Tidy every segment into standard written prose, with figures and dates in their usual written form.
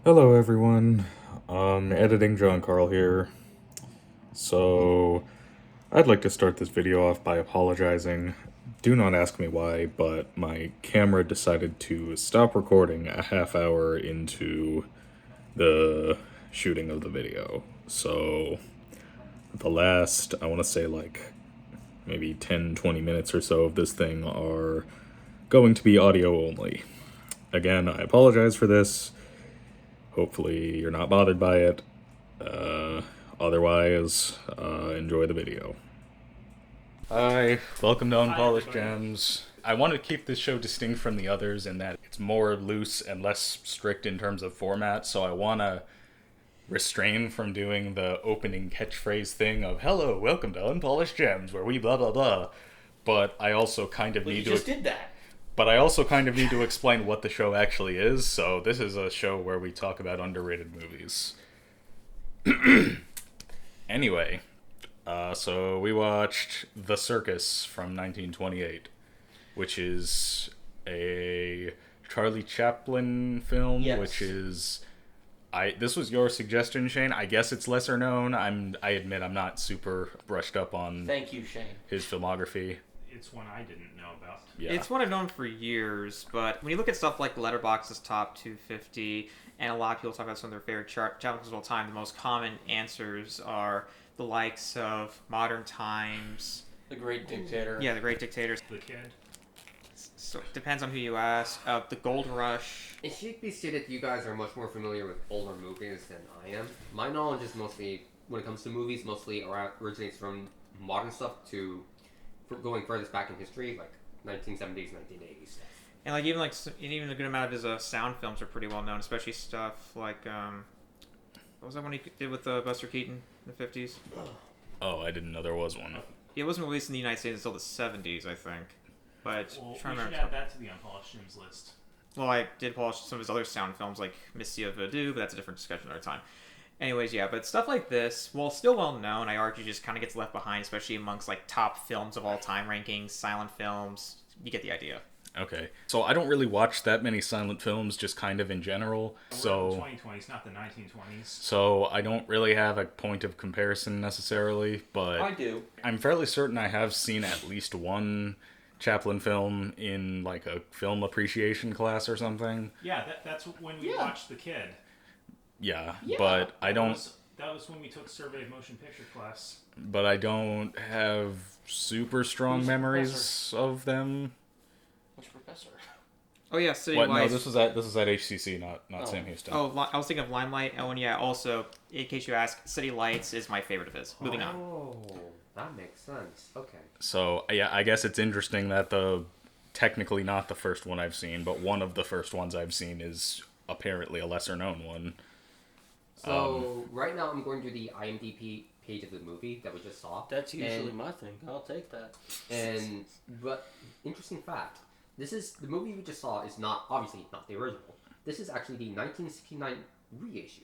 Hello, everyone. Editing John Carl here. So, I'd like to start this video off by apologizing. Do not ask me why, but my camera decided to stop recording a half hour into the shooting of the video. So, the last, I want to say like maybe 10-20 minutes or so of this thing are going to be audio only. Again, I apologize for this. Hopefully, you're not bothered by it. Otherwise, enjoy the video. Hi, welcome to Unpolished Gems. I want to keep this show distinct from the others in that it's more loose and less strict in terms of format, so I want to refrain from doing the opening catchphrase thing of "Hello, welcome to Unpolished Gems," where we blah blah blah. But I also kind of need to. You just did that. But I also kind of need to explain what the show actually is, so this is a show where we talk about underrated movies. Anyway, so we watched The Circus from 1928, which is a Charlie Chaplin film, Yes. which is... This was your suggestion, Shane. I guess it's lesser known. I admit I'm not super brushed up on Thank you, Shane. his filmography. It's one I didn't know about. Yeah. It's one I've known for years, but when you look at stuff like Letterboxd's top 250, and a lot of people talk about some of their favorite Chaplins of all time, the most common answers are the likes of Modern Times. The Great Dictator. Yeah, The Great Dictators. The Kid. So it depends on who you ask. The Gold Rush. It should be stated that you guys are much more familiar with older movies than I am. My knowledge is mostly, when it comes to movies, mostly originates from modern stuff to going furthest back in history, like 1970s, 1980s stuff. And like even a good amount of his sound films are pretty well known, especially stuff like what was that one he did with Buster Keaton in the 50s? Oh, I didn't know there was one. It wasn't released in the United States until the 70s, I think. But Well, we trying to should remember. add that to the Unpolished Gems list. Well, I did polish some of his other sound films, like Misty of Voodoo, but that's a different discussion another time. Anyways, yeah, but stuff like this, while still well known, I argue just kind of gets left behind, especially amongst like top films of all time rankings, silent films. You get the idea. Okay. So I don't really watch that many silent films, just kind of in general. We're in So the 2020s, not the 1920s. so I don't really have a point of comparison necessarily, but I do. I'm fairly certain I have seen at least one Chaplin film in like a film appreciation class or something. Yeah, that's when we Yeah. watched The Kid. Yeah, Yeah, but I don't That was when we took Survey of Motion Picture class. but I don't have super strong Who's the memories of them. Which professor? Oh yeah, City What? No, Lights. this was at HCC, not Oh. Sam Houston. I was thinking of Limelight. Oh, and yeah, also, in case you ask, City Lights is my favorite of his. Moving on. Oh, that makes sense. Okay. So yeah, I guess it's interesting that the technically not the first one I've seen, but one of the first ones I've seen is apparently a lesser known one. So, right now I'm going through the IMDb page of the movie that we just saw. That's usually And- my thing. I'll take that. But, interesting fact, the movie we just saw is obviously not the original. This is actually the 1969 reissue,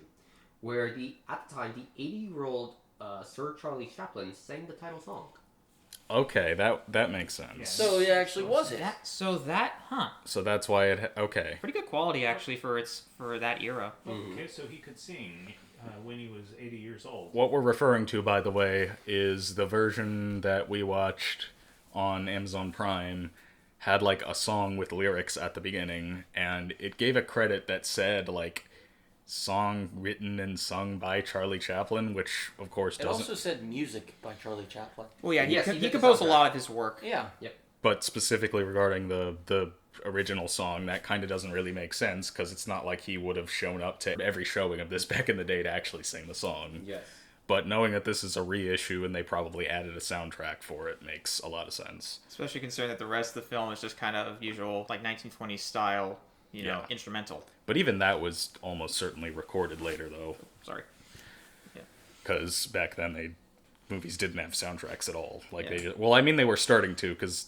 where at the time, the 80-year-old Sir Charlie Chaplin sang the title song. Okay, that makes sense. Yeah. So it actually was it. So that's why okay. pretty good quality actually for that era. Okay, so he could sing when he was 80 years old. What we're referring to, by the way, is the version that we watched on Amazon Prime had like a song with lyrics at the beginning, and it gave a credit that said like song written and sung by Charlie Chaplin, which of course It doesn't. also said music by Charlie Chaplin. Well, yeah, Yes, he he did the composed a soundtrack. lot of his work. Yeah. But specifically regarding the original song, that kind of doesn't really make sense because it's not like he would have shown up to every showing of this back in the day to actually sing the song. Yes. But knowing that this is a reissue and they probably added a soundtrack for it makes a lot of sense. Especially considering that the rest of the film is just kind of usual, like 1920s style, Yeah. instrumental. But even that was almost certainly recorded later, though, Sorry. because back then movies didn't have soundtracks at all. Like Yeah. they were starting to, because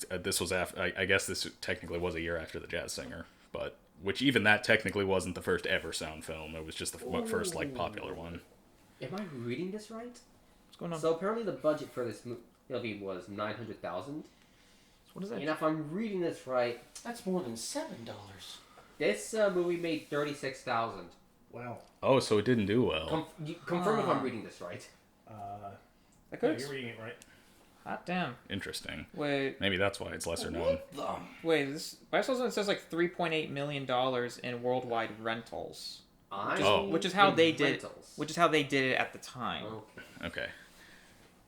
this was after. I guess this technically was a year after The Jazz Singer, but which even that technically wasn't the first ever sound film. It was just the first like popular one. Am I reading this right? What's going on? So apparently the budget for this movie was $900,000. What is that? And if I'm reading this right, That's more than $7. This movie made 36,000. Wow. Oh, so it didn't do well. Confirm if I'm reading this right. I No, could. you're reading it right. Hot damn. Interesting. Wait, Maybe that's why it's lesser known. This. I saw something that says like $3.8 million in worldwide rentals, which is how they did. Which is how they did it at the time. Okay. Okay.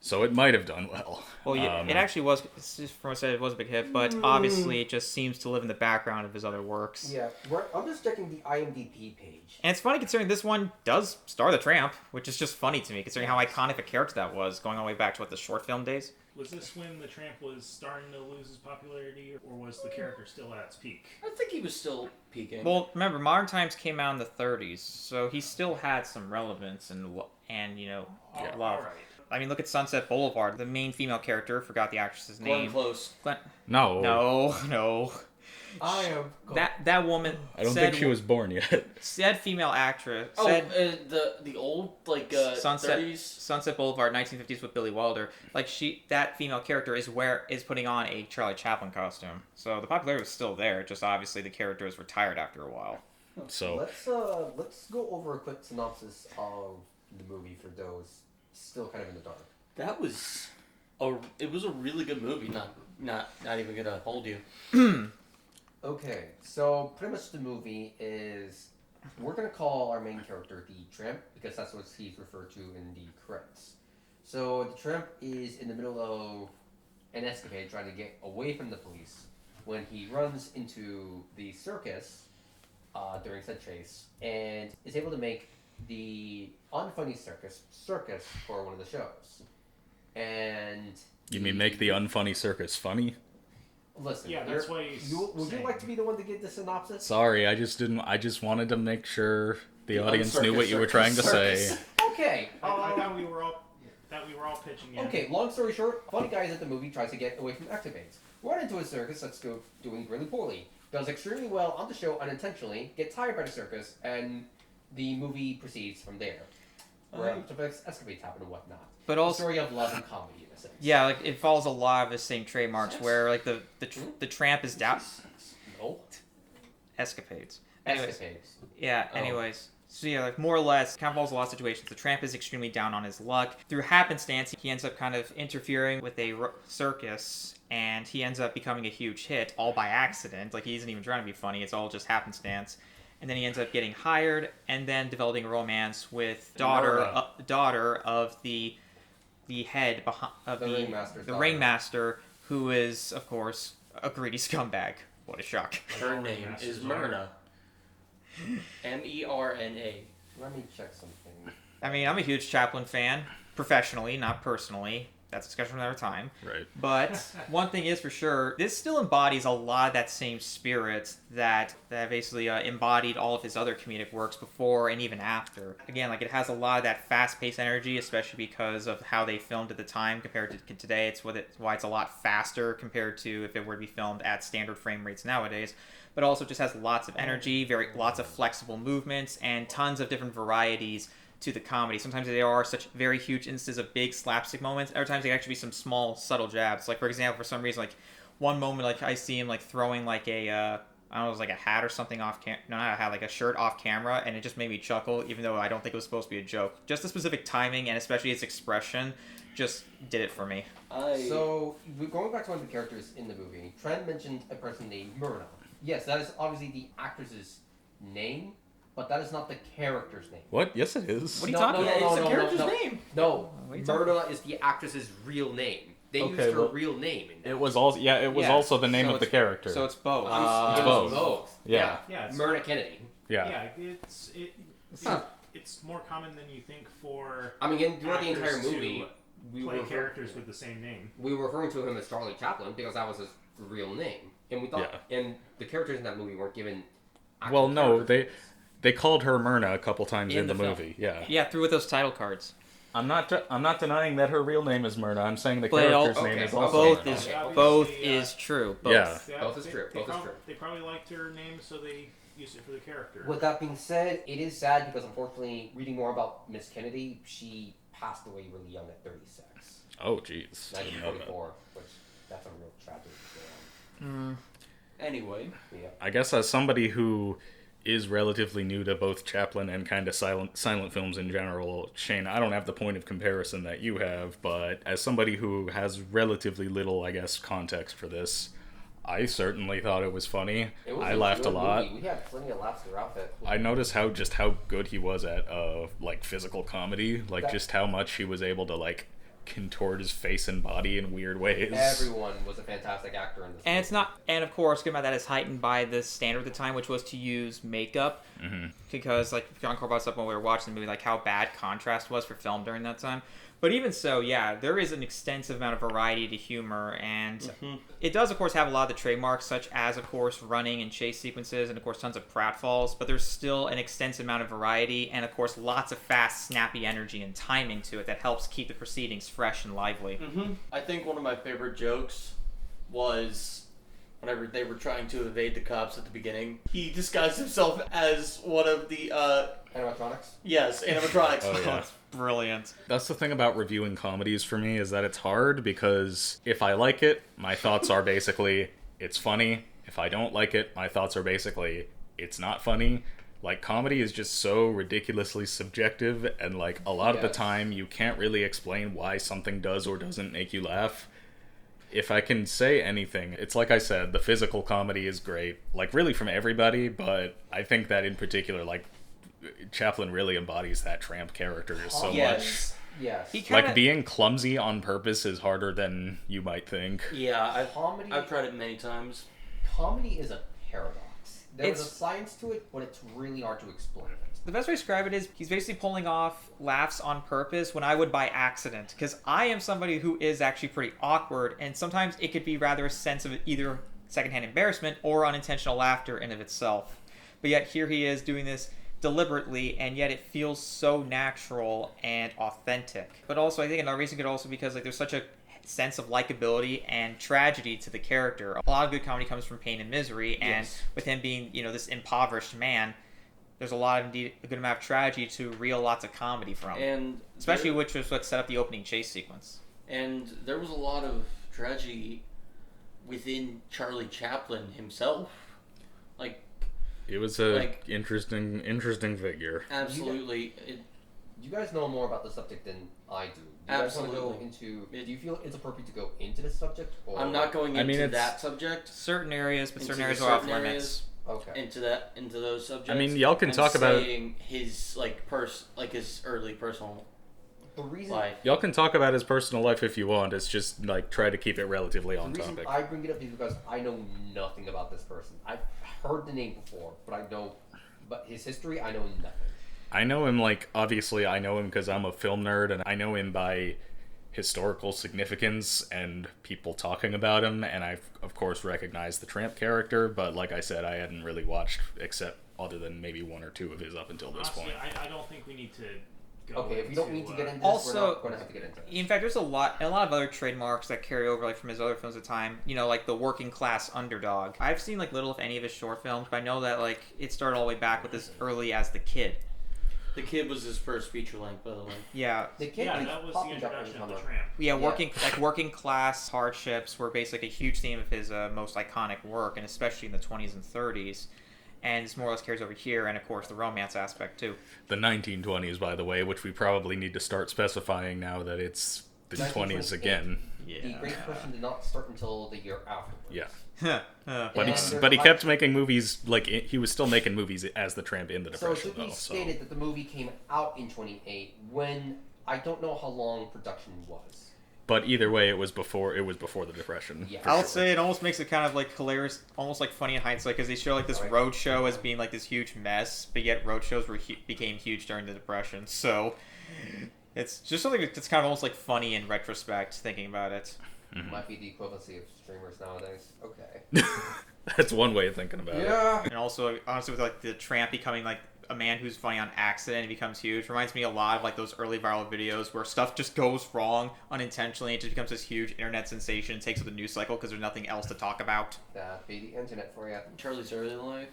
So it might have done well. Well, yeah, it actually was. It's just from what I said, it was a big hit, but obviously it just seems to live in the background of his other works. Yeah, I'm just checking the IMDb page. And it's funny considering this one does star the Tramp, which is just funny to me considering how iconic a character that was, going all the way back to what the short film days. Was this when the Tramp was starting to lose his popularity, or was the character still at its peak? I think he was still peaking. Well, remember, Modern Times came out in the 30s, so he still had some relevance and love. All right. I mean, look at Sunset Boulevard. The main female character, forgot the actress's Glenn name. Close. No. No. I am. That woman. I don't think she was born yet. Said female actress. Oh, Said the old Sunset 30s. Sunset Boulevard, 1950s with Billy Wilder. That female character is putting on a Charlie Chaplin costume. So the popularity was still there. Just obviously the character was retired after a while. So Let's go over a quick synopsis of the movie for those still kind of in the dark. That was it was a really good movie. Not even gonna hold you. Okay, so pretty much the movie is we're gonna call our main character the Tramp because that's what he's referred to in the credits. So the Tramp is in the middle of an escapade trying to get away from the police when he runs into the circus during said chase and is able to make the unfunny circus for one of the shows. And you mean make the unfunny circus funny? listen, Yeah, that's why he's would you saying- like to be the one to get the synopsis? Sorry, I just didn't. I just wanted to make sure the audience knew uncircus what you were trying to say. circus. Okay. I thought we were all pitching in. Okay, long story short, funny guy at the movie tries to get away from activates. Run into a circus that's doing really poorly. Does extremely well on the show unintentionally, gets hired by the circus, and the movie proceeds from there. Where a bunch of escapades happen and whatnot. But A also, story of love and comedy in a sense. yeah, like it follows a lot of the same trademarks where like the Tramp is down No. escapades. Anyways, Escapades. yeah. Oh. Anyways. So yeah, like more or less, kind of follows a lot of situations. The Tramp is extremely down on his luck. Through happenstance, he ends up kind of interfering with a circus, and he ends up becoming a huge hit, all by accident. Like he isn't even trying to be funny; it's all just happenstance. And then he ends up getting hired, and then developing a romance with daughter of the head of The ringmaster's the daughter. ringmaster, who is of course a greedy scumbag. What a shock! Her name is Myrna. Merna. Let me check something. I mean, I'm a huge Chaplin fan, professionally, not personally. That's a discussion for another time. Right. But one thing is for sure, this still embodies a lot of that same spirit that basically embodied all of his other comedic works before and even after. Again, like it has a lot of that fast-paced energy, especially because of how they filmed at the time compared to today. It's why it's a lot faster compared to if it were to be filmed at standard frame rates nowadays. But also just has lots of energy, lots of flexible movements, and tons of different varieties to the comedy. Sometimes there are such very huge instances of big slapstick moments. Other times there actually be some small, subtle jabs. Like, for example, for some reason, like, one moment, like, I see him, like, throwing, like, I don't know, it was like a hat or something off no, not a hat, like a shirt off camera, and it just made me chuckle, even though I don't think it was supposed to be a joke. Just the specific timing, and especially its expression, just did it for me. So, going back to one of the characters in the movie, Trent mentioned a person named Myrna. Yes, that is obviously the actress's name, but that is not the character's name. What? Yes, it is. What are you talking about? It's the character's name. No, What are you talking Myrna is the actress's real name. They used Okay, her well, real name in that. It was also also the name So of the it's- character. So it's both. It's It both. was both. Yeah. Yeah, it's Myrna Kennedy. yeah. It's more common than you think for I mean, throughout the entire actors to movie, we play were characters with the same name. we were referring to him as Charlie Chaplin because that was his real name, and we thought, and the characters in that movie weren't given. actual Well, no, characters. they called her Myrna a couple times in the film. movie. Yeah. Yeah, through with those title cards. I'm not denying that her real name is Myrna. I'm saying the But character's okay, name is well, also Both Myrna. is Obviously, both is true. Both. Yeah. Both is true, both is true. They probably liked her name, so they used it for the character. With that being said, it is sad because unfortunately, reading more about Miss Kennedy, she passed away really young at 36, Oh, jeez. 1944, which that's a real tragedy. Anyway, I guess as somebody who is relatively new to both Chaplin and kind of silent films in general, Shane, I don't have the point of comparison that you have, but as somebody who has relatively little, I guess, context for this, I certainly thought it was funny. It was I laughed a good lot. movie. We had plenty of laughs throughout it. I noticed how good he was at like physical comedy, like just how much he was able to like contort his face and body in weird ways. Everyone was a fantastic actor in this And movie. it's not, and of course, given that is heightened by the standard at the time, which was to use makeup, because like John Carl brought us up when we were watching the movie, like how bad contrast was for film during that time. But even so, yeah, there is an extensive amount of variety to humor, and it does, of course, have a lot of the trademarks, such as, of course, running and chase sequences, and, of course, tons of pratfalls, but there's still an extensive amount of variety, and, of course, lots of fast, snappy energy and timing to it that helps keep the proceedings fresh and lively. I think one of my favorite jokes was whenever they were trying to evade the cops at the beginning. He disguised himself as one of the, Animatronics? yes, animatronics. Oh, yeah. That's brilliant. That's the thing about reviewing comedies for me, is that it's hard because if I like it, my thoughts are basically, it's funny. If I don't like it, my thoughts are basically, it's not funny. Like, comedy is just so ridiculously subjective, and like a lot of the Yes. time you can't really explain why something does or doesn't make you laugh. If I can say anything, it's like I said, the physical comedy is great, like really from everybody, but I think that in particular, like, Chaplin really embodies that tramp character so much. Yes. Yes. He kinda, Like, being clumsy on purpose is harder than you might think. Yeah, Comedy, I've tried it many times. comedy is a paradox. There's a It's- science to it, but it's really hard to explain it. the best way to describe it is he's basically pulling off laughs on purpose when I would by accident, because I am somebody who is actually pretty awkward, and sometimes it could be rather a sense of either secondhand embarrassment or unintentional laughter in of itself. But yet here he is doing this deliberately, and yet it feels so natural and authentic. But also, I think another reason could also be because like there's such a sense of likability and tragedy to the character. A lot of good comedy comes from pain and misery, and Yes. with him being, this impoverished man, there's a lot of indeed a good amount of tragedy to reel lots of comedy from, And especially which was what set up the opening chase sequence. And there was a lot of tragedy within Charlie Chaplin himself. Like, It was a Like- interesting figure. absolutely. You guys know more about the subject than I do. Do you guys want to go Absolutely. into? Do you feel it's appropriate to go into this subject? Or I'm not going I into mean, it's- that subject. Certain areas, but certain Into areas the are off certain limits. Okay. Into those subjects. I mean, y'all can and talk about- saying his his early personal The reason life. Y'all can talk about his personal life if you want. It's just like try to keep it relatively on The reason topic. I bring it up is because I know nothing about this person. I've heard the name before, but his history, I know nothing. I know him, like, obviously I know him because I'm a film nerd, and I know him by historical significance and people talking about him, and I've, of course, recognized the Tramp character, but like I said, I hadn't really watched, except other than maybe one or two of his up until this Honestly, point. I don't think we need to go Okay, if you don't need to get into this, Also- we're not going to have to get into it. In fact, there's a lot of other trademarks that carry over, like from his other films at the time. Like the working class underdog. I've seen like little, if any, of his short films, but I know that like it started all the way back with this early as The Kid. The Kid was his first feature length, by the way. Yeah, They can't Yeah, be that was the popping up introduction in of the summer. tramp. yeah, working class hardships were basically a huge theme of his most iconic work, and especially in the 20s and 30s. And this more or less carries over here, and of course the romance aspect too. The 1920s, by the way, which we probably need to start specifying now that it's the 20s 1928. again. The Great Depression did not start until the year afterwards. Yeah. But But And he, there's but he a lot- kept making movies, like, he was still making movies as the Tramp in the So it Depression, should be though. So. stated that the movie came out in 28 when I don't know how long production was. But either way, it was before the Depression. Yeah. for I would sure. say it almost makes it kind of like hilarious, almost like funny in hindsight, because they show like this Right. roadshow as being like this huge mess, but yet roadshows became huge during the Depression. So it's just something that's kind of almost like funny in retrospect, thinking about it. Might be the equivalency of streamers nowadays. Okay. That's one way of thinking about it. Yeah. And also, honestly, with like the Tramp becoming like a man who's funny on accident and becomes huge, reminds me a lot of like those early viral videos where stuff just goes wrong unintentionally. It just becomes this huge internet sensation, takes up the news cycle because there's nothing else to talk about. That'd be the internet for you. Charlie's early life,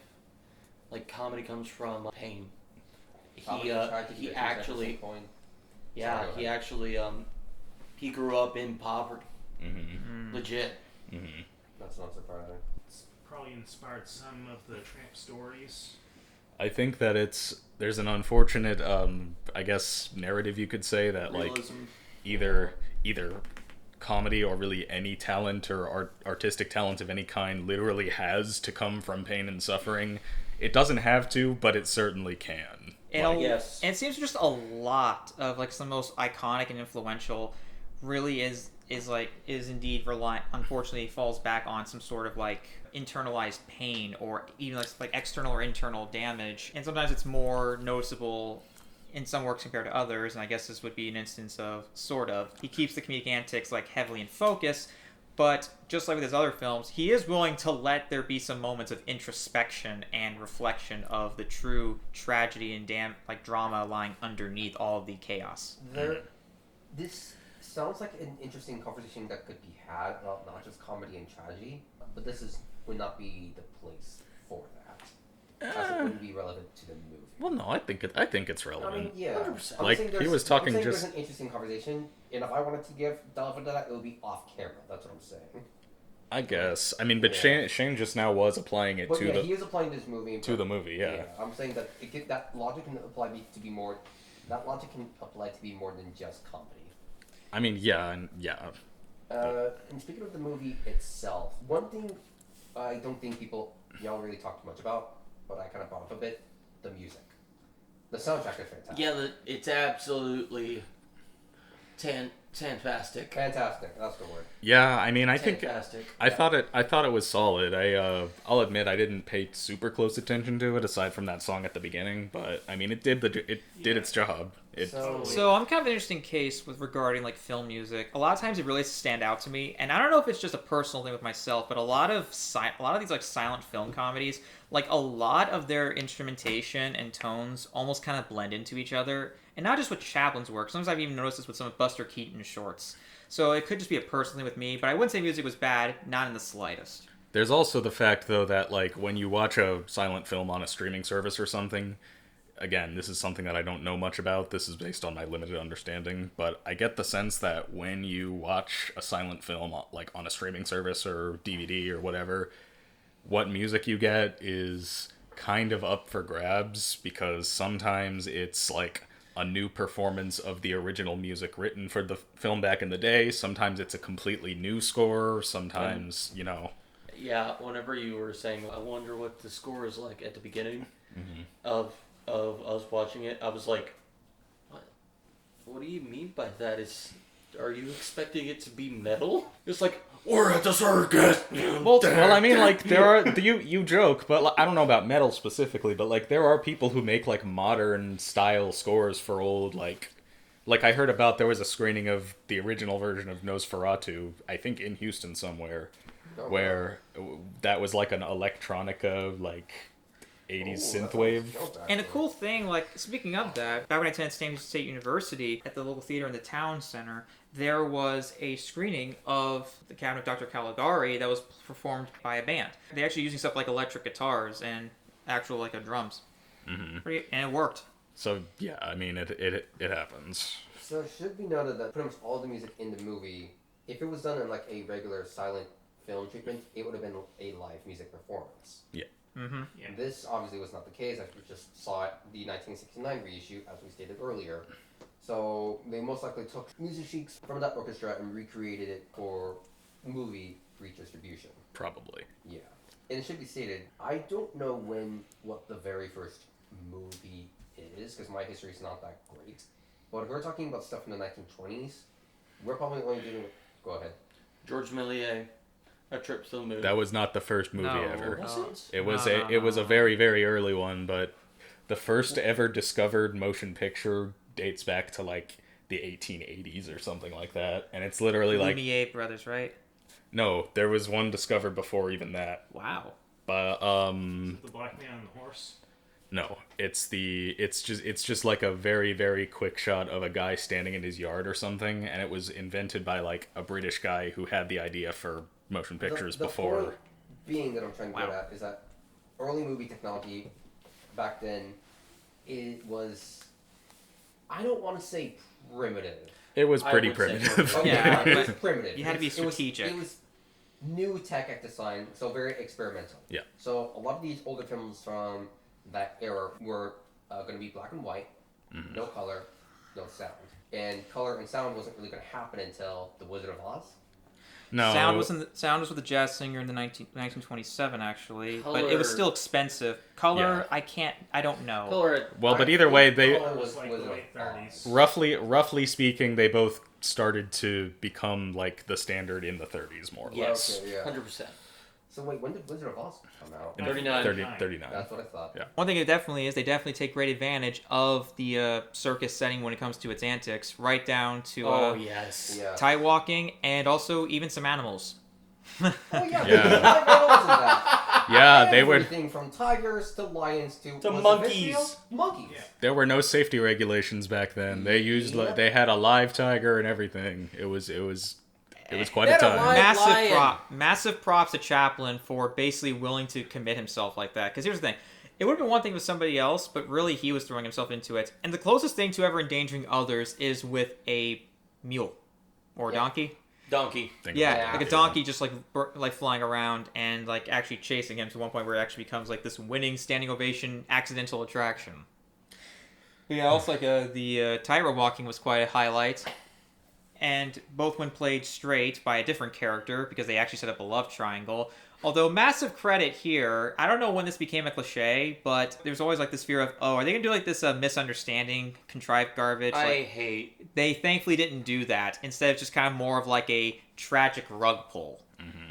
like comedy comes from pain. Probably tried to He get at some actually, point. yeah, Sorry, he actually, he grew up in poverty, Mm-hmm. legit. Mm-hmm. That's not surprising. probably inspired some of the Tramp stories. I think that there's an unfortunate, I guess, narrative you could say that Realism. like either comedy or really any talent or artistic talent of any kind literally has to come from pain and suffering. It doesn't have to, but it certainly can. And, Yes. and it seems just a lot of like some of the most iconic and influential really is indeed reliant, unfortunately falls back on some sort of like internalized pain or even like external or internal damage, and sometimes it's more noticeable in some works compared to others, and I guess this would be an instance of sort of he keeps the comedic antics like heavily in focus, but just like with his other films, he is willing to let there be some moments of introspection and reflection of the true tragedy and drama lying underneath all of the chaos. This sounds like an interesting conversation that could be had about not just comedy and tragedy, but would not be the place for that. As it wouldn't be relevant to the movie. Well, no, I think it's relevant. I mean, yeah. 100%. I'm Like, saying he was talking I'm saying just- there's an interesting conversation, and if I wanted to delve into that, it would be off camera. That's what I'm saying. I guess. I mean, but Yeah. Shane just now was applying it But to yeah, he is applying this movie the movie. Yeah. I'm saying that that logic can apply to be more. That logic can apply to be more than just comedy. I mean, yeah, and yeah. And speaking of the movie itself, one thing I don't think y'all really talk too much about, but I kind of brought up a bit, the music. The soundtrack is fantastic. Yeah, it's absolutely fantastic. Fantastic. That's the word. Yeah, I mean, I think Fantastic. I thought it was solid. I'll admit I didn't pay super close attention to it aside from that song at the beginning, but I mean, it did its job. So I'm kind of an interesting case with regarding like film music. A lot of times it really stand out to me, and I don't know if it's just a personal thing with myself, but a lot of these like silent film comedies, like a lot of their instrumentation and tones almost kind of blend into each other, and not just with Chaplin's work. Sometimes I've even noticed this with some of Buster Keaton's shorts. So it could just be a personal thing with me, but I wouldn't say music was bad, not in the slightest. There's also the fact though that like when you watch a silent film on a streaming service or something, again, this is something that I don't know much about. This is based on my limited understanding, but I get the sense that when you watch a silent film like on a streaming service or DVD or whatever, what music you get is kind of up for grabs because sometimes it's like a new performance of the original music written for the film back in the day. Sometimes it's a completely new score. Sometimes, you know. Yeah, whenever you were saying, I wonder what the score is like at the beginning of us watching it, I was like, what do you mean by that? Are you expecting it to be metal? It's like, we're at the circus! Well, I mean, like, there are, you joke, but like, I don't know about metal specifically, but like, there are people who make like modern style scores for old, like I heard about there was a screening of the original version of Nosferatu, I think in Houston somewhere, where that was like an electronica, like, 80s synthwave. And a cool thing, like, speaking of that, back when I attended Stanford State University, at the local theater in the town center, there was a screening of The Cabinet of Dr. Caligari that was performed by a band. They actually using stuff like electric guitars and actual, like, drums. And it worked. So, yeah, I mean, it happens. So it should be noted that pretty much all the music in the movie, if it was done in like a regular silent film treatment, it would have been a live music performance. Yeah. Yeah. This obviously was not the case. I just saw it, the 1969 reissue, as we stated earlier. So they most likely took music sheets from that orchestra and recreated it for movie reach distribution. Probably. Yeah. And it should be stated, I don't know what the very first movie is, because my history is not that great. But if we're talking about stuff in the 1920s, we're probably only dealing with... Go ahead. George Méliès, A Trip to the Moon. That was not the first movie No. ever. Was it? It was No. it was a very, very early one, but the first ever discovered motion picture dates back to like the 1880s or something like that, and it's literally like Lumiere Brothers, right? no, there was one discovered before even that. Wow. But The Black Man on the Horse. no, it's just like a very, very quick shot of a guy standing in his yard or something, and it was invented by like a British guy who had the idea for motion pictures The before. point being that I'm trying to get at is that early movie technology back then, it was, I don't want to say primitive. It was I pretty would say primitive. so. Okay, Yeah, it was but primitive. you had to be It was- strategic. new tech design, so very experimental. Yeah. So a lot of these older films from that era were going to be black and white, no color, no sound. And color and sound wasn't really going to happen until The Wizard of Oz. No. Sound was with the jazz singer in the 1927 actually, but it was Color- still expensive. Color, I don't know. Color. Well, but either way, they Color It was like the Wizard late of Oz. 30s. roughly speaking, they both started to become like the standard in the 30s, more or less. Yes. Okay, yeah. 100%. So wait, when did Wizard of Oz come out? In 39. 39. That's what I thought. Yeah. One thing it definitely is, they definitely take great advantage of the circus setting when it comes to its antics, right down to Oh, yes. Yeah. tight walking and also even some animals. Oh yeah, Yeah. there's live animals in that. Yeah, they were. Everything from tigers to lions to was it monkeys. Vizsla? Monkeys. Yeah. There were no safety regulations back then. They used Yeah. they had a live tiger and everything. It was quite They a had a time. live- lion. Massive props to Chaplin for basically willing to commit himself like that. Because here's the thing. It would have been one thing with somebody else, but really he was throwing himself into it. And the closest thing to ever endangering others is with a mule. Or a donkey. Donkey. Think Yeah, about like it. a donkey just like flying around and like actually chasing him to one point where it actually becomes like this winning standing ovation accidental attraction. But yeah, also like the tightrope walking was quite a highlight. And both when played straight by a different character, because they actually set up a love triangle. Although, massive credit here, I don't know when this became a cliche, but there's always like this fear of, oh, are they going to do like this misunderstanding, contrived garbage? I Like, hate. they thankfully didn't do that. Instead of just kind of more of like a tragic rug pull.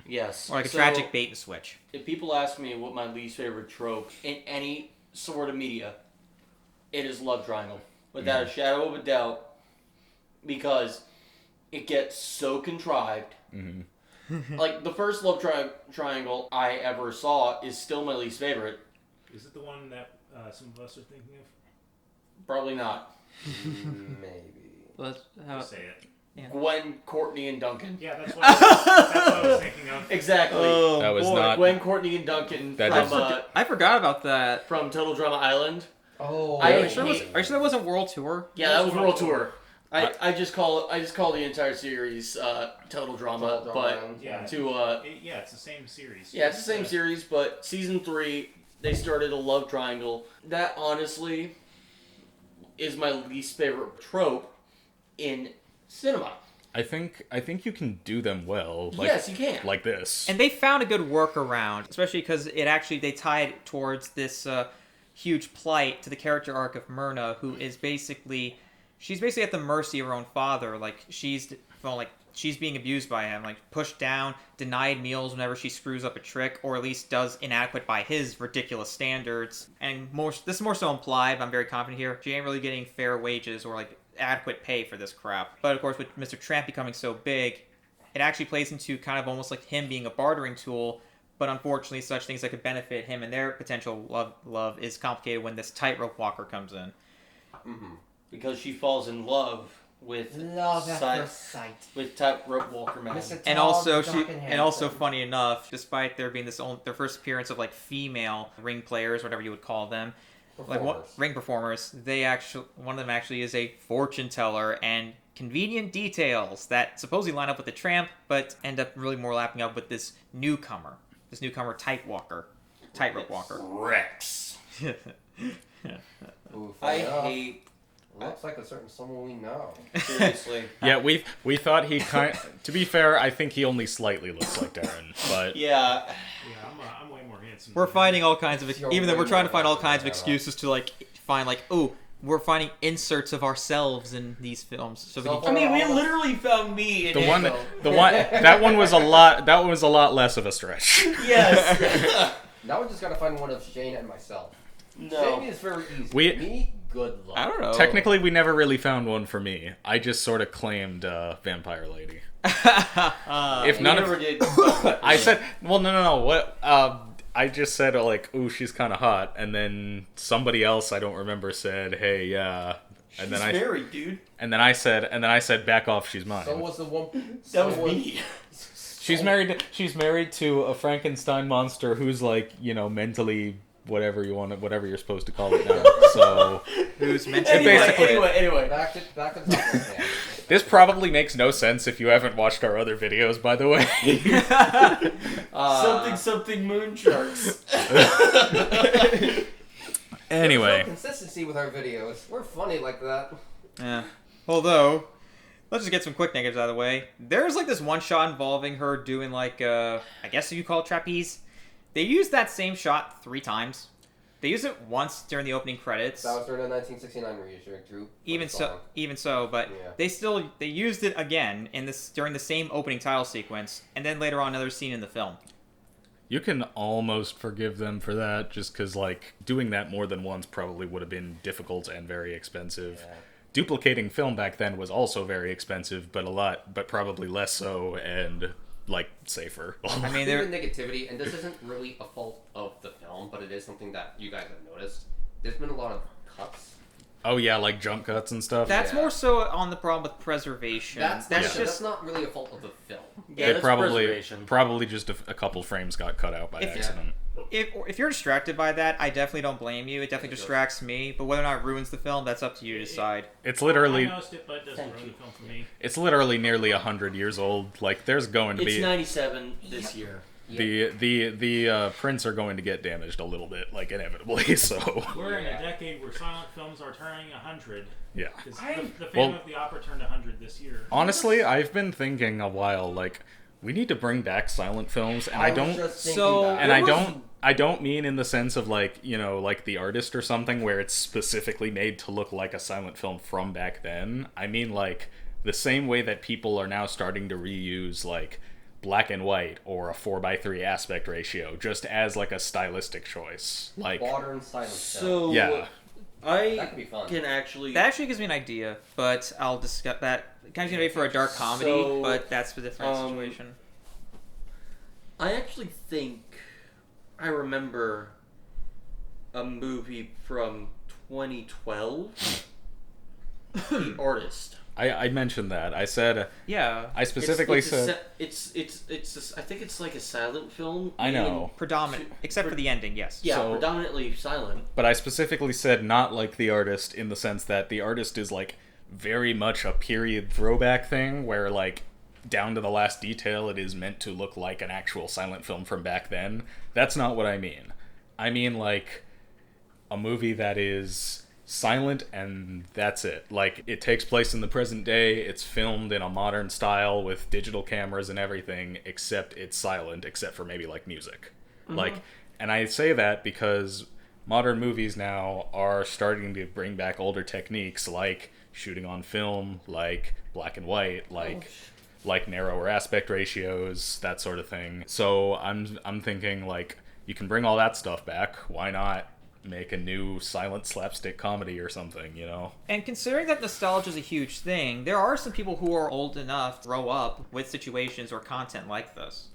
Yes. Or like a So, tragic bait and switch. If people ask me what my least favorite trope in any sort of media, it is love triangle. Without a shadow of a doubt. Because it gets so contrived. Like, the first love triangle I ever saw is still my least favorite. Is it the one that some of us are thinking of? Probably not. Maybe. Let's, Just say it. Gwen, Courtney, and Duncan. Yeah, that's what I was thinking of. Exactly. Oh, That was boy. not. Gwen, Courtney, and Duncan That from, is- I forgot about that. from Total Drama Island. Oh. I Are you sure hate- that wasn't World Tour? Yeah, that was World World Tour. Tour. I just call the entire series Total Drama, Total Drama but Island. Yeah. to Yeah, it's the same series. yeah, it's the same series, but season 3 they started a love triangle. That honestly is my least favorite trope in cinema. I think you can do them well. Like, Yes, you can. Like this. And they found a good workaround, especially because they tied towards this huge plight to the character arc of Myrna, who is she's basically at the mercy of her own father. Like she's being abused by him, like pushed down, denied meals whenever she screws up a trick, or at least does inadequate by his ridiculous standards. And this is more so implied, but I'm very confident here. She ain't really getting fair wages or like adequate pay for this crap. But of course, with Mr. Tramp becoming so big, it actually plays into kind of almost like him being a bartering tool. But unfortunately, such things that could benefit him and their potential love is complicated when this tightrope walker comes in. Because she falls in love with sight. with tightrope walker man. Mr. And Tall, also dark and also handsome. funny enough, despite there being their first appearance of like female ring players, whatever you would call them, like Performers. ring performers, one of them actually is a fortune teller and convenient details that supposedly line up with the Tramp, but end up really more lapping up with this newcomer tightrope walker. Rex. Ooh, I funny enough, hate. Looks like a certain someone we know. Seriously. Yeah, we thought he kind. To be fair, I think he only slightly looks like Darren, but Yeah. Yeah, I'm way more handsome. We're than finding all kinds of You're even though way we're trying to more find all handsome kinds of than excuses to like find like, oh, we're finding inserts of ourselves in these films, so we So can I mean, we literally found me in the it, one though. that one was a lot less of a stretch. Yes. Now we just gotta find one of Shane and myself. Shane No. is very easy. We- Me, good luck. I don't know. Technically, we never really found one for me. I just sort of claimed Vampire Lady. If We none never of did. I said, well, no. What? I just said like, ooh, she's kind of hot, and then somebody else I don't remember said, hey, yeah, and She's then married, dude. I said, back off, she's mine. So was the one. That was me. She's married to a Frankenstein monster who's like, mentally whatever you're supposed to call it now. So who's mentioned Anyway, basically- anyway. Back to the top of the hand. This probably makes no sense if you haven't watched our other videos, by the way. Something moon sharks. Anyway. There's no consistency with our videos. We're funny like that. Yeah. Although, let's just get some quick negatives out of the way. There's like this one shot involving her doing like, I guess you call it trapeze. They used that same shot 3 times. They used it once during the opening credits. That was during the 1969 reissue, Drew. Even so, but Yeah. they used it again during the same opening title sequence, and then later on another scene in the film. You can almost forgive them for that, just because, like, doing that more than once probably would have been difficult and very expensive. Yeah. Duplicating film back then was also very expensive, but probably less so and, like, safer. I mean, Even negativity, and this isn't really a fault of the film, but it is something that you guys have noticed. There's been a lot of cuts. Oh yeah, like jump cuts and stuff. that's Yeah. more so on the problem with preservation. That's not really a fault of the film. Yeah, They that's probably preservation. just a couple frames got cut out by If- accident. If you're distracted by that, I definitely don't blame you. It definitely distracts me, but whether or not it ruins the film, that's up to you to decide. It's I literally noticed it, but it doesn't ruin the film for me. it's literally nearly 100 years old. Like there's going to It's be 97 this year. the prints are going to get damaged a little bit, like inevitably. So We're in a decade where silent films are turning 100. yeah. Because I'm- the Well- Phantom of the Opera turned 100 this year. Honestly, I've been thinking a while, like, we need to bring back silent films, and I was don't, just thinking So- that. and There I was- don't mean in the sense of like, you know, like The Artist or something where it's specifically made to look like a silent film from back then. I mean like the same way that people are now starting to reuse like black and white or a 4:3 aspect ratio just as like a stylistic choice. Like Modern silent film. So yeah. That I could be fun. can actually. That actually gives me an idea, but I'll discuss that. Kind of gonna be for a dark comedy, So, but that's a different um, situation. I actually think I remember a movie from 2012, The Artist. I mentioned that. I said Yeah, I specifically it's a said I think it's like a silent film. I know. predominant, except for the ending. Yes. Yeah, So- predominantly silent. But I specifically said not like The Artist in the sense that The Artist is like very much a period throwback thing where like down to the last detail it is meant to look like an actual silent film from back then. That's not what I mean. I mean like a movie that is silent and that's it. Like it takes place in the present day, it's filmed in a modern style with digital cameras and everything, except it's silent except for maybe like music. Like and I say that because modern movies now are starting to bring back older techniques like shooting on film, like black and white, like narrower aspect ratios, that sort of thing. So I'm thinking like you can bring all that stuff back. Why not make a new silent slapstick comedy or something, you know? And considering that nostalgia is a huge thing, there are some people who are old enough to grow up with situations or content like this.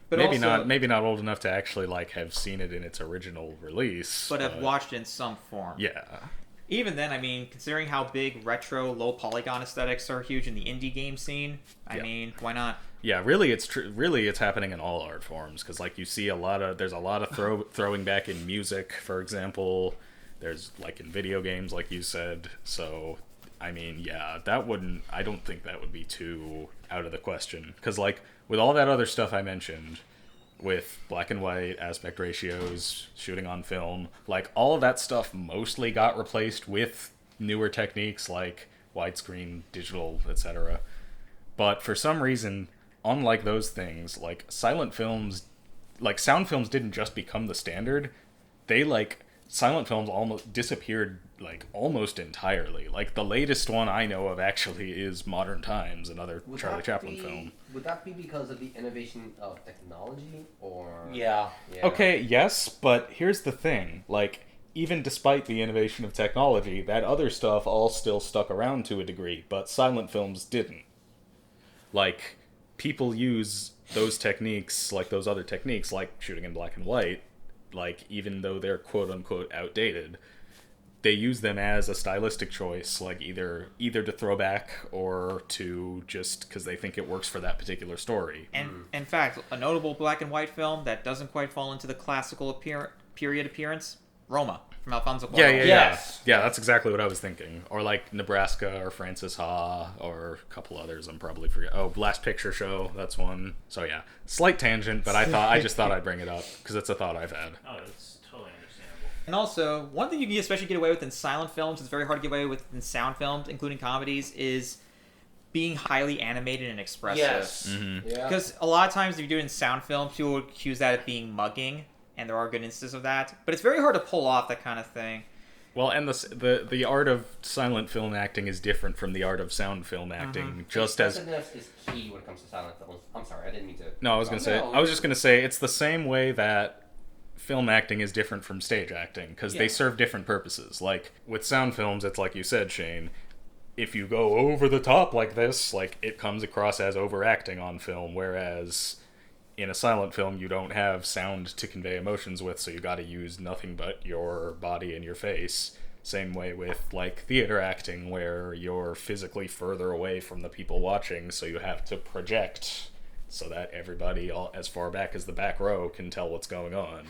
But Maybe not old enough to actually like have seen it in its original release. but have watched it in some form. Yeah. Even then, I mean, considering how big retro, low polygon aesthetics are huge in the indie game scene, I Yeah. mean, why not? Yeah, really, it's happening in all art forms because, like, you see there's a lot of throwing back in music, for example. There's like in video games, like you said. So, I mean, yeah, I don't think that would be too out of the question because, like, with all that other stuff I mentioned, with black and white aspect ratios, shooting on film, like all of that stuff mostly got replaced with newer techniques like widescreen, digital, etc. But for some reason, unlike those things, like silent films, like sound films didn't just become the standard. They like silent films almost disappeared like almost entirely. Like the latest one I know of actually is Modern Times, another Charlie Chaplin film. Would that be because of the innovation of technology, or Yeah. Okay, yes, but here's the thing. Like, even despite the innovation of technology, that other stuff all still stuck around to a degree, but silent films didn't. Like, people use those techniques, like those other techniques, like shooting in black and white, like, even though they're quote-unquote outdated, they use them as a stylistic choice, like either to throw back or to just because they think it works for that particular story. And in fact, a notable black and white film that doesn't quite fall into the classical period appearance, Roma from Alfonso Cuarón. Yeah. Yes. Yeah, that's exactly what I was thinking. Or like Nebraska or Francis Ha or a couple others I'm probably forgetting. Oh, Last Picture Show, that's one. So yeah, slight tangent, but I just thought I'd bring it up because it's a thought I've had. Oh, it's totally understandable. And also, one thing you can especially get away with in silent films, it's very hard to get away with in sound films, including comedies, is being highly animated and expressive. Yes. Mm-hmm. Yeah. Because a lot of times if you do it in sound films, people would accuse that of being mugging, and there are good instances of that. But it's very hard to pull off that kind of thing. Well, and the art of silent film acting is different from the art of sound film acting. Just as Expressiveness is key when it comes to silent films. I'm sorry, I didn't mean to. no, I was gonna say No. I was just gonna say it's the same way that film acting is different from stage acting because Yeah. they serve different purposes. Like with sound films, it's like you said, Shane. If you go over the top like this, like it comes across as overacting on film, whereas in a silent film you don't have sound to convey emotions with, so you got to use nothing but your body and your face. Same way with like theater acting, where you're physically further away from the people watching, so you have to project so that everybody all as far back as the back row can tell what's going on.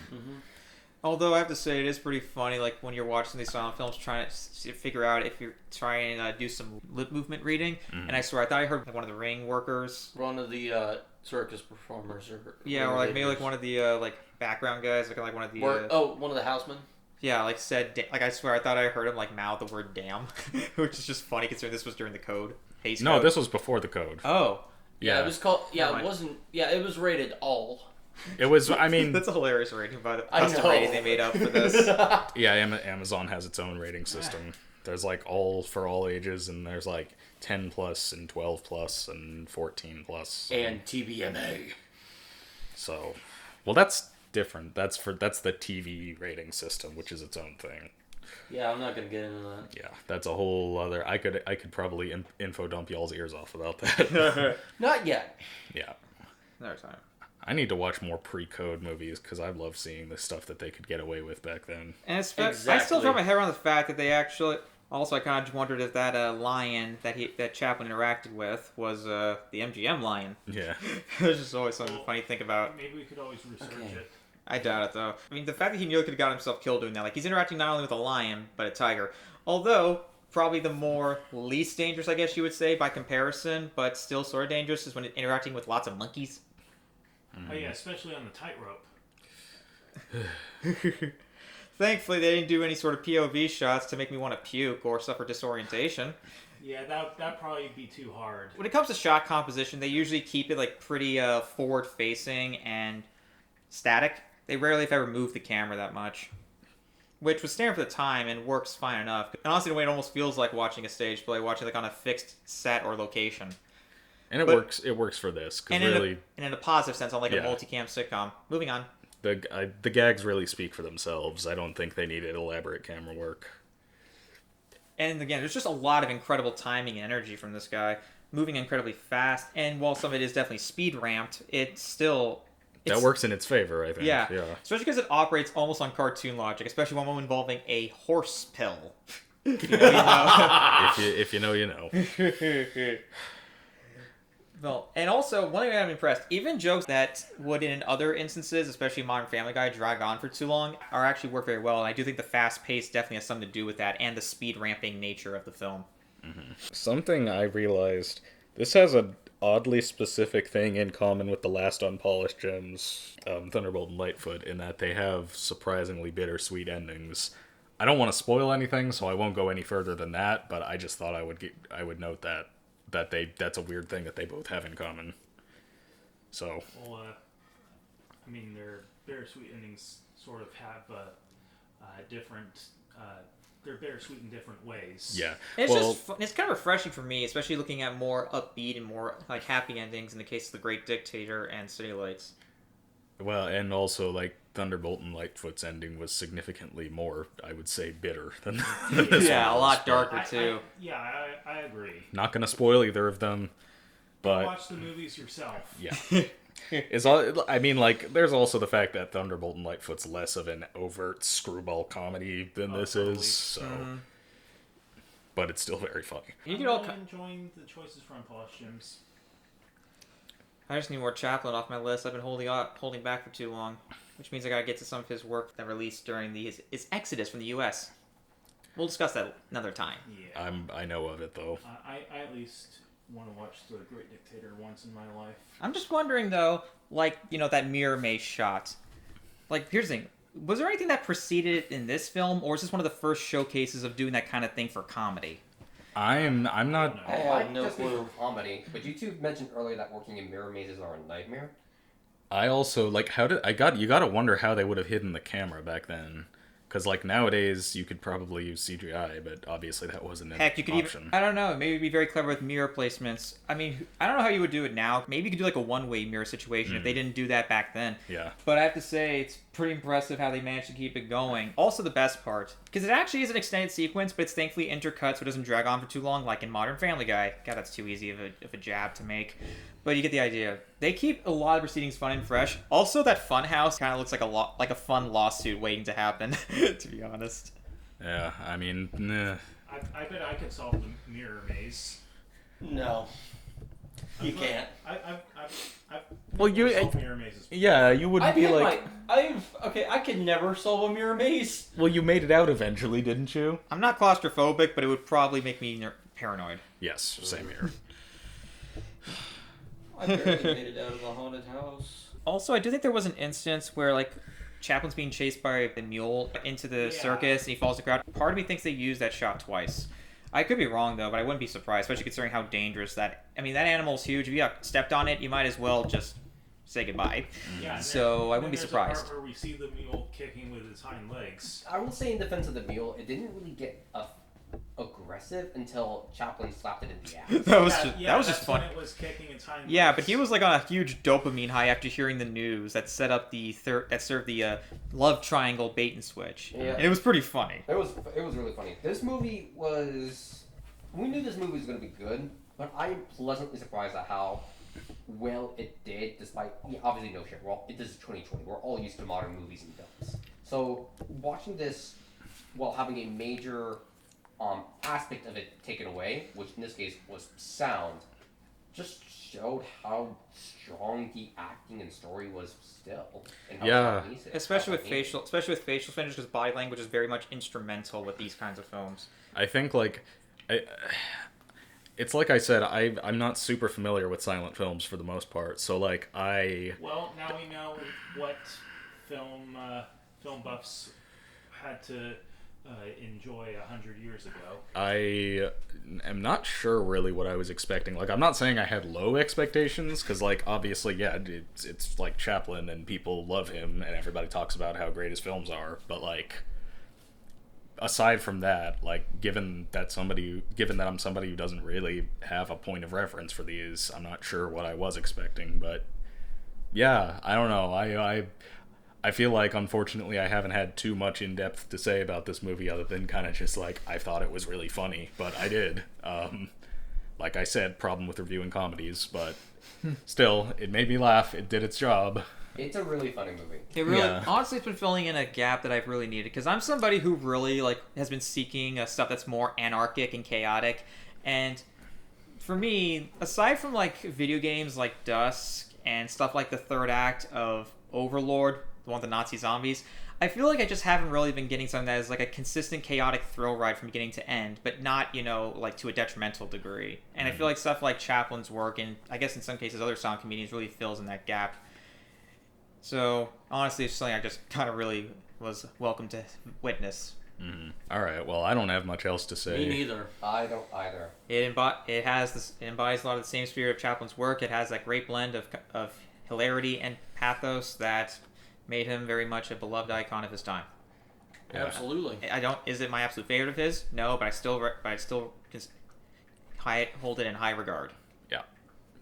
Although I have to say, it is pretty funny, like when you're watching these silent films, trying to figure out if you're trying to do some lip movement reading. And I swear, I thought I heard like, one of the ring workers. One of the circus performers, or Yeah, or like maybe like one of the like background guys, like one of the. one of the housemen. Yeah, like said, like I swear, I thought I heard him like mouth the word "damn," which is just funny considering this was during the code. Hays No, code. this was before the code. Oh, Yeah, it was called. Yeah, Never it mind. wasn't. Yeah, it was rated all. It was, I mean, that's a hilarious rating, by the I custom know. rating they made up for this. yeah, Amazon has its own rating system. There's like all for all ages, and there's like 10 plus and 12 plus and 14 plus. And TVMA. So, well, that's different. That's the TV rating system, which is its own thing. Yeah, I'm not gonna get into that. Yeah, that's a whole other. I could probably info dump y'all's ears off about that. Not yet. Yeah, Another time. I need to watch more pre-code movies because I love seeing the stuff that they could get away with back then. And I still Exactly. throw my head around the fact that they actually. Also, I kind of wondered if that lion that Chaplin interacted with was the MGM lion. Yeah, There's just always something funny to think about. Maybe we could always research Okay. it. I doubt it, though. I mean, the fact that he nearly could have got himself killed doing that, like, he's interacting not only with a lion, but a tiger. Although, probably the more least dangerous, I guess you would say, by comparison, but still sort of dangerous, is when interacting with lots of monkeys. Oh yeah, especially on the tightrope. Thankfully, they didn't do any sort of POV shots to make me want to puke or suffer disorientation. Yeah, that'd probably be too hard. When it comes to shot composition, they usually keep it, like, pretty forward-facing and static. They rarely, if ever, move the camera that much. Which was standard for the time and works fine enough. And honestly, in a way, it almost feels like watching a stage play, watching like on a fixed set or location. and it But- works. It works for this because And really in a positive sense, on like Yeah. a multicam sitcom. Moving on. the gags really speak for themselves. I don't think they needed elaborate camera work. And again, there's just a lot of incredible timing and energy from this guy, moving incredibly fast. And while some of it is definitely speed ramped, it's still That works in its favor, I think. Yeah, Yeah. especially because it operates almost on cartoon logic, especially one involving a horse pill. If you know, you know. If you know, you know. Well, and also, one thing I'm impressed, even jokes that would in other instances, especially Modern Family Guy, drag on for too long, are actually work very well, and I do think the fast pace definitely has something to do with that, and the speed ramping nature of the film. Something I realized, this has a oddly specific thing in common with the last Unpolished Gems, Thunderbolt and Lightfoot, in that they have surprisingly bittersweet endings. I don't want to spoil anything, so I won't go any further than that, but I just thought I would note that's a weird thing that they both have in common. So, Well, I mean, their bittersweet endings sort of have different. They're bittersweet in different ways. yeah. And well, it's kind of refreshing for me, especially looking at more upbeat and more like happy endings in the case of The Great Dictator and City Lights. well, and also, like, Thunderbolt and Lightfoot's ending was significantly more, I would say, bitter than this Yeah, one a was, lot but darker too. I agree. Not gonna spoil either of them, but Watch the movies yourself. yeah. It's all, I mean, like, there's also the fact that Thunderbolt and Lightfoot's less of an overt screwball comedy than this totally. is, so. But it's still very funny. You I'm could all. really enjoying the choices for Unpolished Gems. I just need more Chaplin off my list. I've been holding back for too long. which means I gotta get to some of his work that released during his exodus from the U.S. We'll discuss that another time. Yeah. I know of it though. I at least want to watch The Great Dictator once in my life. I'm just wondering though, like, that mirror maze shot. Like, here's the thing. Was there anything that preceded it in this film, or is this one of the first showcases of doing that kind of thing for comedy? I'm not. I have no just clue. comedy, but you two mentioned earlier that working in mirror mazes are a nightmare. I also like you gotta wonder how they would have hidden the camera back then. Because, like, nowadays, you could probably use CGI, but obviously that wasn't an Heck, you could option. even, I don't know, maybe be very clever with mirror placements. I mean, I don't know how you would do it now. Maybe you could do, like, a one-way mirror situation if they didn't do that back then. Yeah. But I have to say, it's pretty impressive how they managed to keep it going. Also, the best part, because it actually is an extended sequence, but it's thankfully intercut so it doesn't drag on for too long, like in Modern Family Guy. God, that's too easy of a jab to make. But you get the idea. They keep a lot of proceedings fun and fresh. Also, that fun house kind of looks like a fun lawsuit waiting to happen, to be honest. Yeah, I mean, nah. I bet I could solve the mirror maze. No, you can't. I've Well, you- solved mirror mazes. Yeah, you wouldn't be like... I could never solve a mirror maze. Well, you made it out eventually, didn't you? I'm not claustrophobic, but it would probably make me paranoid. Yes, same here. I barely made it out of the haunted house. Also, I do think there was an instance where, like, Chaplin's being chased by the mule into the circus and he falls to the crowd. Part of me thinks they used that shot twice. I could be wrong, though, but I wouldn't be surprised, especially considering how dangerous that... I mean, that animal's huge. If you got stepped on it, you might as well just say goodbye. Yeah, and So I wouldn't be there's surprised. A part where we see the mule kicking with his hind legs. I will say in defense of the mule, it didn't really get aggressive until Chaplin slapped it in the ass. that was That's just fun. when it was kicking its hind Yeah, legs. but he was like on a huge dopamine high after hearing the news that set up that served the love triangle bait and switch, Yeah. and it was pretty funny. It was really funny. This movie was... We knew this movie was going to be good, but I am pleasantly surprised at how well it did, despite... obviously, no shit. This is 2020. We're all used to modern movies and films. So, watching this while having a major aspect of it taken away, which in this case was sound, just showed how strong the acting and story was still. And how Yeah. cohesive, Especially how with facial features, because body language is very much instrumental with these kinds of films. I think, like... it's like I said, I'm not super familiar with silent films for the most part, so, like, Well, now we know what film buffs had to enjoy 100 years ago. I am not sure really what I was expecting. Like, I'm not saying I had low expectations, because, like, obviously, yeah, it's like Chaplin, and people love him, and everybody talks about how great his films are, but, like, aside from that, like, given that I'm somebody who doesn't really have a point of reference for these, I'm not sure what I was expecting, but, yeah, I don't know, I feel like, unfortunately, I haven't had too much in-depth to say about this movie other than kind of just, like, I thought it was really funny, but I did. Like I said, problem with reviewing comedies, but still, it made me laugh. It did its job. It's a really funny movie. It really, Yeah. honestly, it's been filling in a gap that I've really needed, because I'm somebody who really, like, has been seeking stuff that's more anarchic and chaotic, and for me, aside from, like, video games like Dusk and stuff like the third act of Overlord, the one with the Nazi zombies, I feel like I just haven't really been getting something that is like a consistent chaotic thrill ride from beginning to end, but not, like, to a detrimental degree. And I feel like stuff like Chaplin's work, and I guess in some cases other sound comedians, really fills in that gap. So, honestly, it's something I just kind of really was welcome to witness. Mm-hmm. All right, well, I don't have much else to say. Me neither. I don't either. It embodies a lot of the same spirit of Chaplin's work. It has that great blend of hilarity and pathos that made him very much a beloved icon of his time. Yeah. Absolutely. Is it my absolute favorite of his? No, but I still hold it in high regard. Yeah.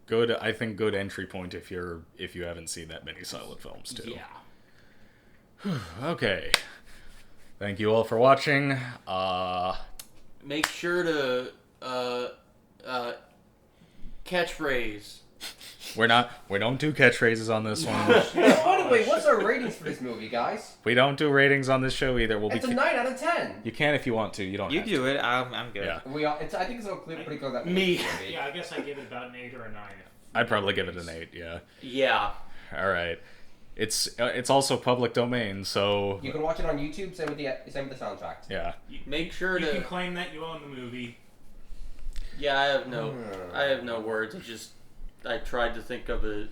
Good. I think good entry point if you haven't seen that many silent films too. Yeah. Okay. Thank you all for watching. Make sure to catchphrase. We don't do catchphrases on this one. By the way, what's our ratings for this movie, guys? We don't do ratings on this show either. It's a 9 out of 10. You can if you want to. You don't. You have do to. it. I'm good. Yeah. I think it's pretty clear that Me. Yeah, I guess I give it about an 8 or a 9. I'd probably give it an 8. Yeah. Yeah. All right. it's also public domain, so You can watch it on YouTube. Same with the soundtrack. yeah. Make sure You to. can claim that you own the movie. Yeah, I have no words. I tried to think of a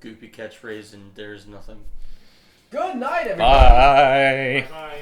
goopy catchphrase, and there's nothing. Good night, everybody. Bye. Bye.